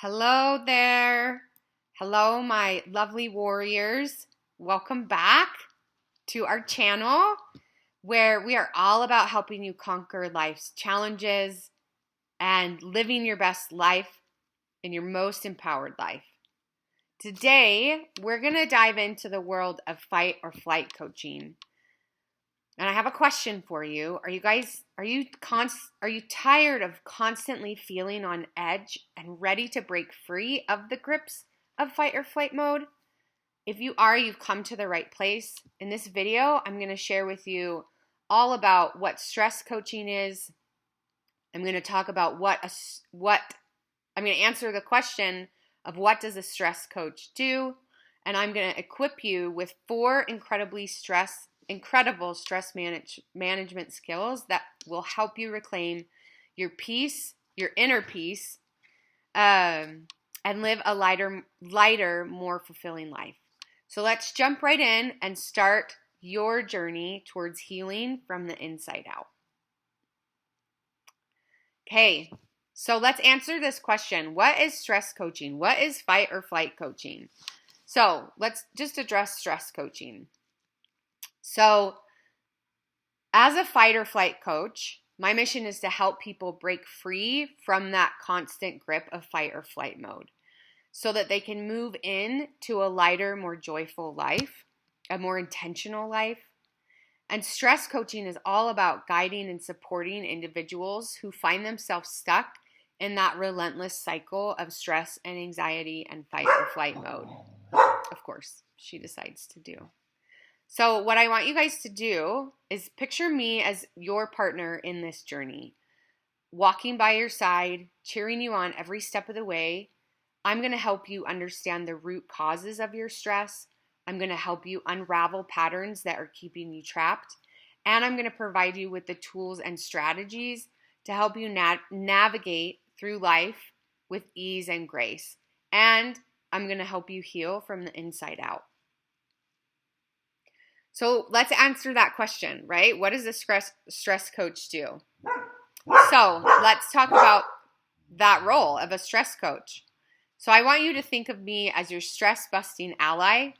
Hello there. Hello, my lovely warriors. Welcome back to our channel where we are all about helping you conquer life's challenges and living your best life in your most empowered life. Today, we're going to dive into the world of fight or flight coaching. And I have a question for you. Are you tired of constantly feeling on edge and ready to break free of the grips of fight or flight mode? If you are, you've come to the right place. In this video, I'm going to share with you all about what stress coaching is. I'm going to talk about I'm going to answer the question of what does a stress coach do, and I'm going to equip you with 4 incredible stress management skills that will help you reclaim your peace, your inner peace, and live a lighter, more fulfilling life. So let's jump right in and start your journey towards healing from the inside out. Okay, so let's answer this question. What is stress coaching? What is fight or flight coaching? So let's just address stress coaching. So as a fight or flight coach, my mission is to help people break free from that constant grip of fight or flight mode so that they can move into a lighter, more joyful life, a more intentional life. And stress coaching is all about guiding and supporting individuals who find themselves stuck in that relentless cycle of stress and anxiety and fight or flight mode. Of course, she decides to do. So what I want you guys to do is picture me as your partner in this journey, walking by your side, cheering you on every step of the way. I'm going to help you understand the root causes of your stress. I'm going to help you unravel patterns that are keeping you trapped. And I'm going to provide you with the tools and strategies to help you navigate through life with ease and grace. And I'm going to help you heal from the inside out. So let's answer that question, right? What does a stress coach do? So let's talk about that role of a stress coach. So I want you to think of me as your stress-busting ally.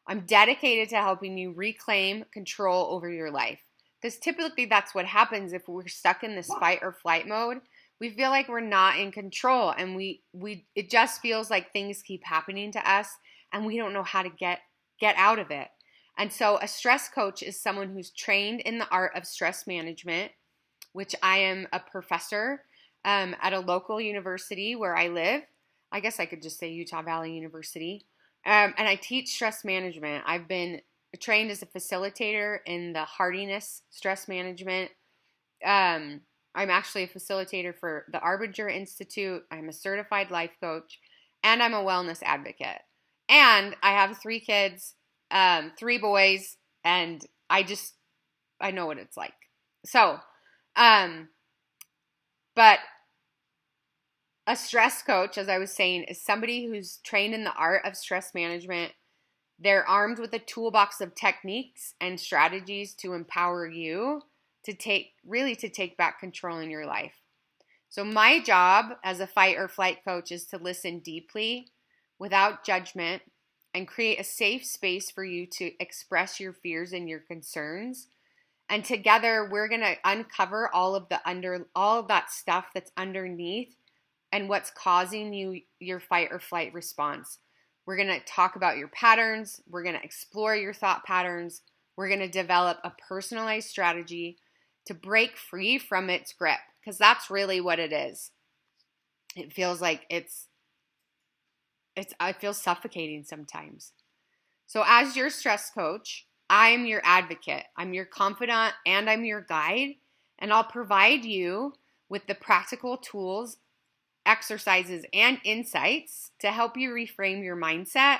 I'm dedicated to helping you reclaim control over your life. Because typically that's what happens if we're stuck in this fight or flight mode. We feel like we're not in control, and it just feels like things keep happening to us and we don't know how to get out of it. And so a stress coach is someone who's trained in the art of stress management, which I am a professor at a local university where I live. I guess I could just say Utah Valley University. And I teach stress management. I've been trained as a facilitator in the Hardiness stress management. I'm actually a facilitator for the Arbinger Institute. I'm a certified life coach, and I'm a wellness advocate. And I have 3 kids. 3 boys, and I know what it's like. So, but a stress coach, as I was saying, is somebody who's trained in the art of stress management. They're armed with a toolbox of techniques and strategies to empower you to take back control in your life. So my job as a fight or flight coach is to listen deeply without judgment and create a safe space for you to express your fears and your concerns. And together, we're going to uncover all of that stuff that's underneath and what's causing your fight or flight response. We're going to talk about your patterns. We're going to explore your thought patterns. We're going to develop a personalized strategy to break free from its grip, because that's really what it is. It feels like I feel suffocating sometimes. So as your stress coach, I'm your advocate. I'm your confidant and I'm your guide. And I'll provide you with the practical tools, exercises, and insights to help you reframe your mindset,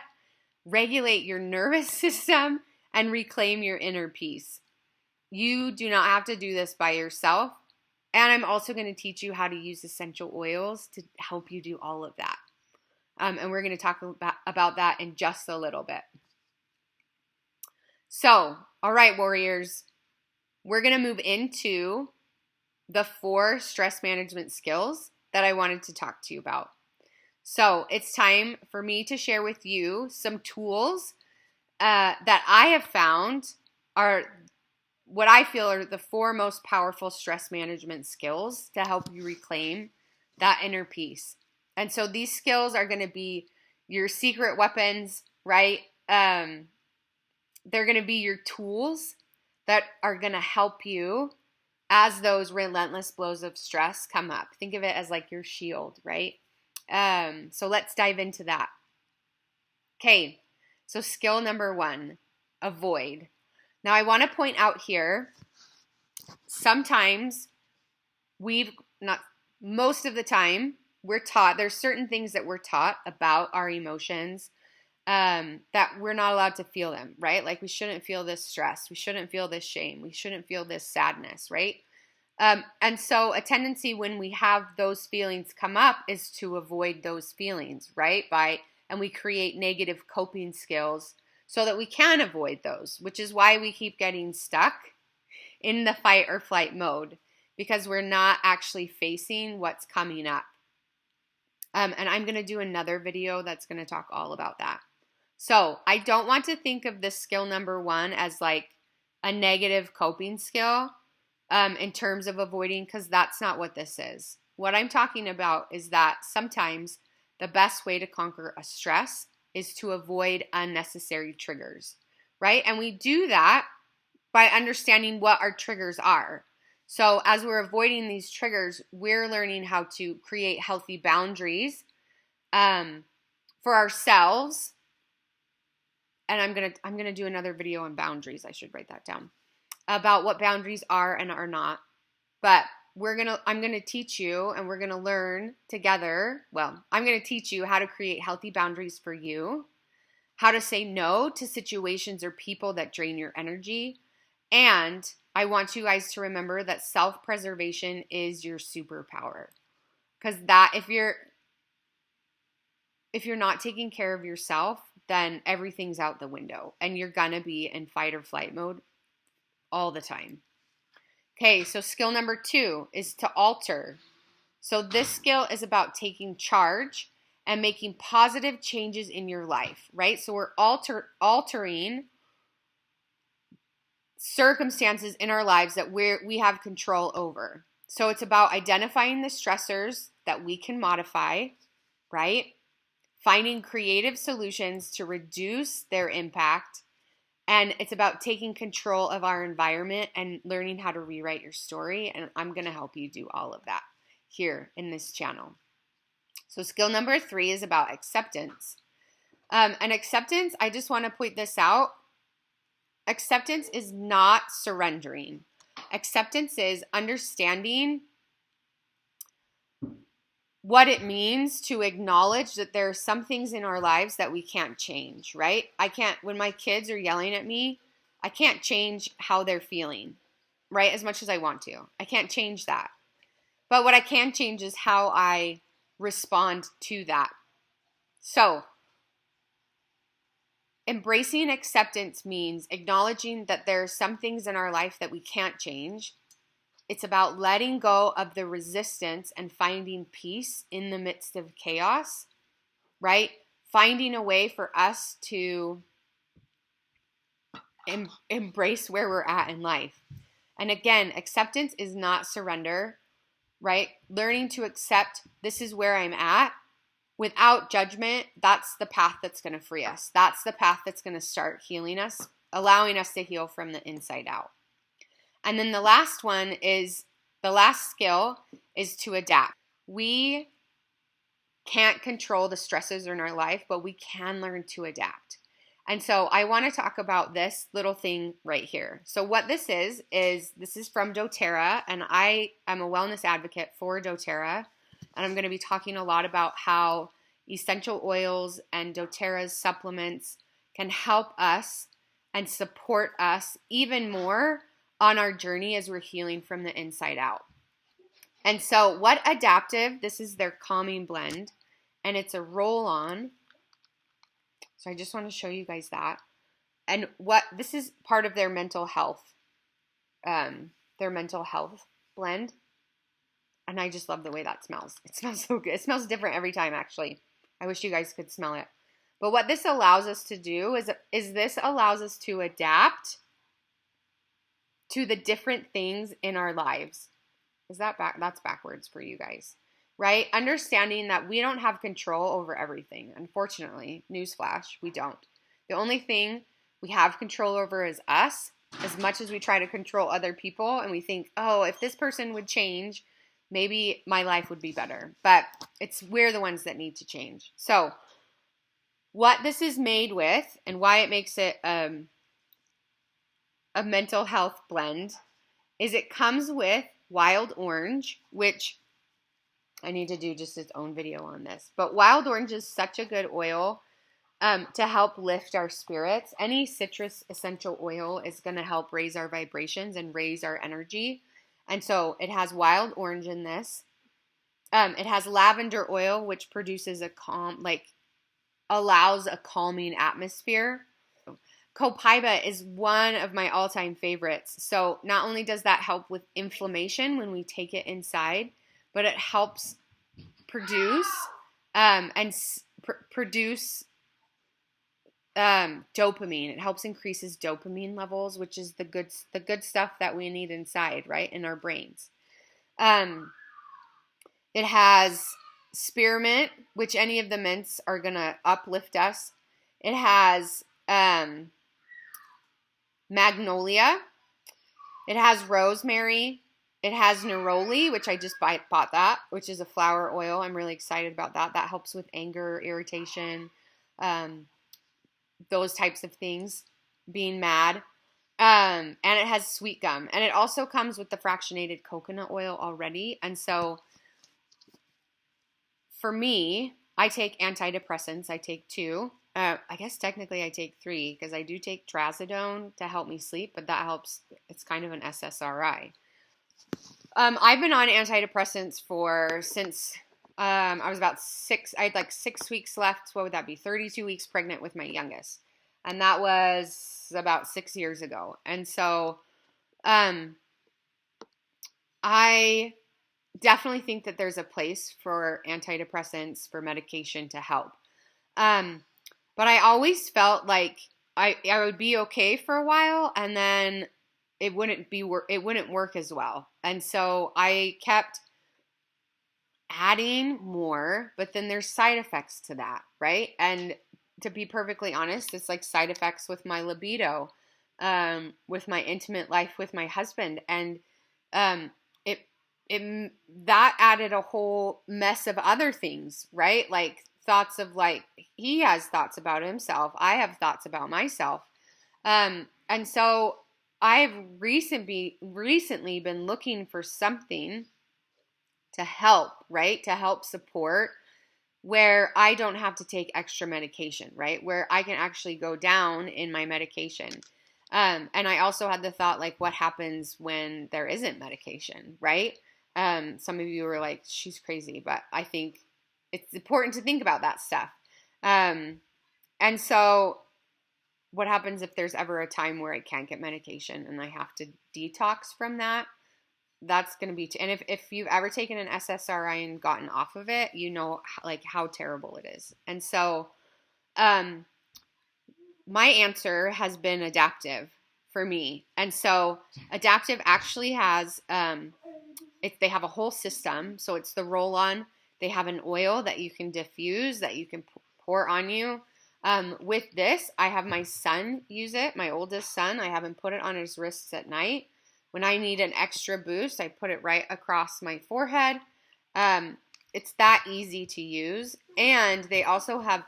regulate your nervous system, and reclaim your inner peace. You do not have to do this by yourself. And I'm also going to teach you how to use essential oils to help you do all of that. And we're going to talk about that in just a little bit. So, all right, warriors, we're going to move into the 4 stress management skills that I wanted to talk to you about. So it's time for me to share with you some tools that I have found are what I feel are the 4 most powerful stress management skills to help you reclaim that inner peace. And so these skills are going to be your secret weapons, right? They're going to be your tools that are going to help you as those relentless blows of stress come up. Think of it as like your shield, right? So let's dive into that. Okay, so skill number 1, avoid. Now I want to point out here, sometimes most of the time, we're taught, there's certain things that we're taught about our emotions that we're not allowed to feel them, right? Like we shouldn't feel this stress. We shouldn't feel this shame. We shouldn't feel this sadness, right? And so a tendency when we have those feelings come up is to avoid those feelings, right? And we create negative coping skills so that we can avoid those, which is why we keep getting stuck in the fight or flight mode, because we're not actually facing what's coming up. And I'm going to do another video that's going to talk all about that. So I don't want to think of this skill number 1 as like a negative coping skill in terms of avoiding, because that's not what this is. What I'm talking about is that sometimes the best way to conquer a stress is to avoid unnecessary triggers, right? And we do that by understanding what our triggers are. So as we're avoiding these triggers, we're learning how to create healthy boundaries for ourselves. And I'm gonna do another video on boundaries. I should write that down, about what boundaries are and are not. But I'm gonna teach you, and we're gonna learn together. Well, I'm gonna teach you how to create healthy boundaries for you, how to say no to situations or people that drain your energy, and I want you guys to remember that self-preservation is your superpower. Because if you're not taking care of yourself, then everything's out the window and you're gonna be in fight or flight mode all the time. Okay, so skill number 2 is to alter. So this skill is about taking charge and making positive changes in your life, right? So we're altering circumstances in our lives that we have control over. So it's about identifying the stressors that we can modify, right? Finding creative solutions to reduce their impact. And it's about taking control of our environment and learning how to rewrite your story. And I'm going to help you do all of that here in this channel. So skill number 3 is about acceptance. And acceptance, I just want to point this out. Acceptance is not surrendering. Acceptance is understanding what it means to acknowledge that there are some things in our lives that we can't change, right? When my kids are yelling at me, I can't change how they're feeling, right? As much as I want to. I can't change that. But what I can change is how I respond to that. So, embracing acceptance means acknowledging that there are some things in our life that we can't change. It's about letting go of the resistance and finding peace in the midst of chaos, right? Finding a way for us to embrace where we're at in life. And again, acceptance is not surrender, right? Learning to accept this is where I'm at without judgment, that's the path that's going to free us. That's the path that's going to start healing us, allowing us to heal from the inside out. And then the last skill is to adapt. We can't control the stresses in our life, but we can learn to adapt. And so I want to talk about this little thing right here. So what this is from doTERRA, and I am a wellness advocate for doTERRA, and I'm going to be talking a lot about how essential oils and doTERRA's supplements can help us and support us even more on our journey as we're healing from the inside out. And so what Adaptive, this is their calming blend, and it's a roll-on. So I just want to show you guys that. And this is part of their mental health blend. And I just love the way that smells. It smells so good. It smells different every time, actually. I wish you guys could smell it. But what this allows us to do is this allows us to adapt to the different things in our lives. Is that that's backwards for you guys, right? Understanding that we don't have control over everything. Unfortunately, newsflash, we don't. The only thing we have control over is us. As much as we try to control other people and we think, oh, if this person would change, maybe my life would be better. But we're the ones that need to change. So what this is made with and why it makes it a mental health blend is it comes with wild orange, which I need to do just its own video on this. But wild orange is such a good oil to help lift our spirits. Any citrus essential oil is going to help raise our vibrations and raise our energy. And so it has wild orange in this. It has lavender oil, which produces allows a calming atmosphere. Copaiba is one of my all-time favorites. So not only does that help with inflammation when we take it inside, but it helps produce dopamine. It helps increases dopamine levels, which is the good stuff that we need inside, right, in our brains. It has spearmint, which any of the mints are gonna uplift us. It has magnolia. It has rosemary. It has neroli, which I just bought that, which is a flower oil. I'm really excited about that. That helps with anger, irritation, those types of things, being mad. And it has sweet gum. And it also comes with the fractionated coconut oil already. And so for me, I take antidepressants. I take 2. I guess technically I take 3 because I do take trazodone to help me sleep, but that helps. It's kind of an SSRI. I've been on antidepressants since I was about 6. I had like 6 weeks left. What would that be? 32 weeks pregnant with my youngest. And that was about 6 years ago. And so I definitely think that there's a place for antidepressants, for medication to help. But I always felt like I would be okay for a while and then it wouldn't work as well. And so I kept adding more, but then there's side effects to that, right? And to be perfectly honest, it's like side effects with my libido, with my intimate life with my husband. And that added a whole mess of other things, right? Like thoughts of like, he has thoughts about himself. I have thoughts about myself. And so I've recently been looking for something to help, right? To help support where I don't have to take extra medication, right? Where I can actually go down in my medication. And I also had the thought, like, what happens when there isn't medication, right? Some of you were like, she's crazy, but I think it's important to think about that stuff. And so what happens if there's ever a time where I can't get medication and I have to detox from that? That's going to be, and if you've ever taken an SSRI and gotten off of it, you know, like how terrible it is. And so, my answer has been adaptive for me. And so adaptive actually has, they have a whole system. So it's the roll-on. They have an oil that you can diffuse, that you can pour on you. With this, I have my son use it, my oldest son. I have him put it on his wrists at night. When I need an extra boost, I put it right across my forehead. It's that easy to use. And they also have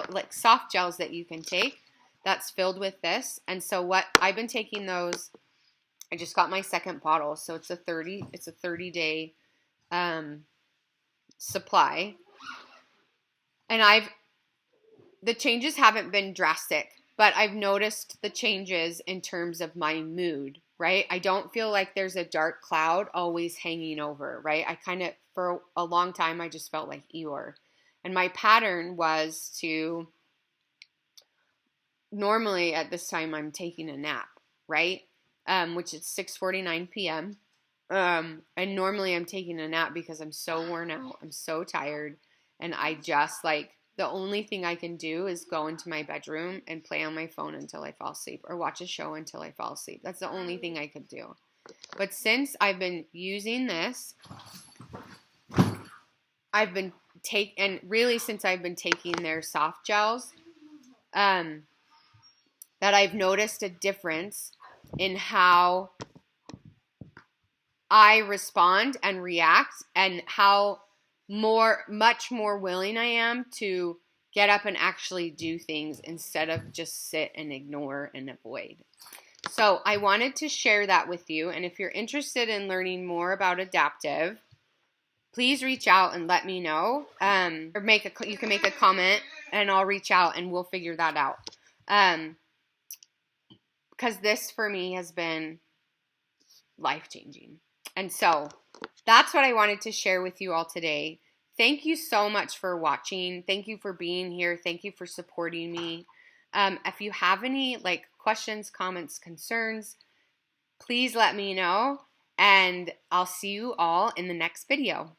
like soft gels that you can take that's filled with this. And so what I've been taking those, I just got my second bottle. So it's a 30-day supply. And the changes haven't been drastic, but I've noticed the changes in terms of my mood, right? I don't feel like there's a dark cloud always hanging over, right? I kind of, for a long time, I just felt like Eeyore. And my pattern was to, normally at this time, I'm taking a nap, right? Which is 6:49 p.m. And normally I'm taking a nap because I'm so worn out. I'm so tired. And I just like, the only thing I can do is go into my bedroom and play on my phone until I fall asleep or watch a show until I fall asleep. That's the only thing I could do. But since I've been using this, since I've been taking their soft gels, that I've noticed a difference in how I respond and react, and how much more willing I am to get up and actually do things instead of just sit and ignore and avoid. So I wanted to share that with you. And if you're interested in learning more about adaptive, please reach out and let me know. Or you can make a comment and I'll reach out and we'll figure that out. Because this for me has been life-changing. And so that's what I wanted to share with you all today. Thank you so much for watching. Thank you for being here. Thank you for supporting me. If you have any questions, comments, concerns, please let me know. And I'll see you all in the next video.